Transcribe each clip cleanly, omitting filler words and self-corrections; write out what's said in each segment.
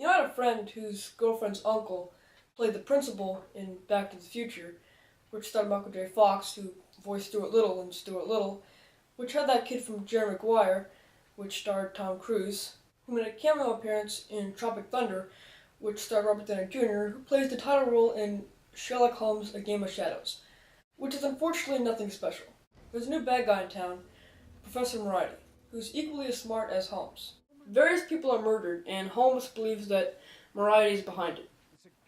I had a friend whose girlfriend's uncle played the principal in Back to the Future, which starred Michael J. Fox, who voiced Stuart Little in Stuart Little, which had that kid from Jerry Maguire, which starred Tom Cruise, who made a cameo appearance in Tropic Thunder, which starred Robert Downey Jr., who plays the title role in Sherlock Holmes, A Game of Shadows, which is unfortunately nothing special. There's a new bad guy in town, Professor Moriarty, who's equally as smart as Holmes. Various people are murdered, and Holmes believes that Moriarty is behind it.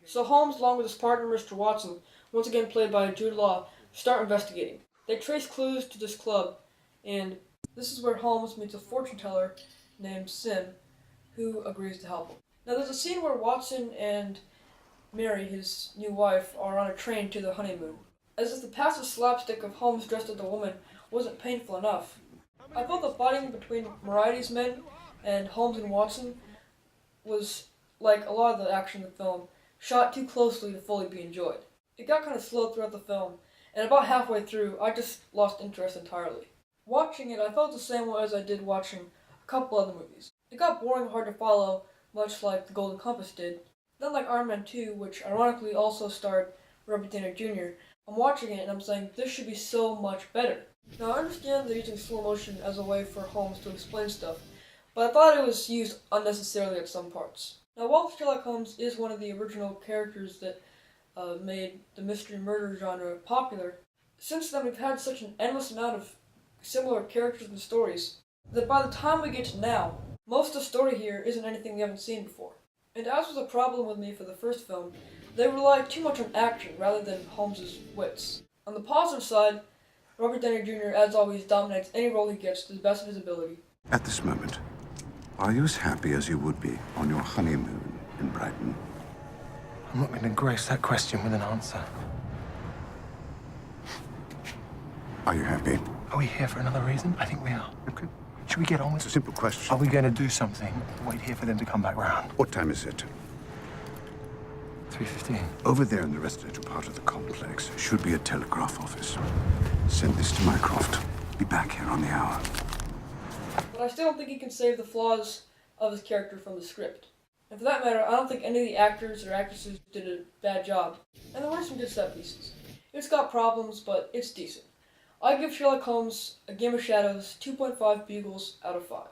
So Holmes, along with his partner Mr. Watson, once again played by Jude Law, start investigating. They trace clues to this club, and this is where Holmes meets a fortune teller named Sim, who agrees to help him. Now there's a scene where Watson and Mary, his new wife, are on a train to the honeymoon. As if the passive slapstick of Holmes dressed as a woman wasn't painful enough, I felt the fighting between Moriarty's men and Holmes and Watson was, like a lot of the action in the film, shot too closely to fully be enjoyed. It got kind of slow throughout the film, and about halfway through, I just lost interest entirely. Watching it, I felt the same way as I did watching a couple other movies. It got boring and hard to follow, much like The Golden Compass did. Then like Iron Man 2, which ironically also starred Robert Downey Jr., I'm watching it and I'm saying, this should be so much better. Now I understand they're using slow motion as a way for Holmes to explain stuff, but I thought it was used unnecessarily at some parts. Now while Sherlock Holmes is one of the original characters that made the mystery murder genre popular, since then we've had such an endless amount of similar characters and stories that by the time we get to now, most of the story here isn't anything we haven't seen before. And as was a problem with me for the first film, they rely too much on action rather than Holmes's wits. On the positive side, Robert Downey Jr. as always dominates any role he gets to the best of his ability. At this moment, are you as happy as you would be on your honeymoon in Brighton? I'm not going to grace that question with an answer. Are you happy? Are we here for another reason? I think we are. Okay. Should we get on with It's it? a simple question. Are we going to do something? Wait here for them to come back round. What time is it? 3:15. Over there in the residential part of the complex should be a telegraph office. Send this to Mycroft. Be back here on the hour. But I still don't think he can save the flaws of his character from the script. And for that matter, I don't think any of the actors or actresses did a bad job. And there were some good set pieces. It's got problems, but it's decent. I give Sherlock Holmes, A Game of Shadows 2.5 Bugles out of 5.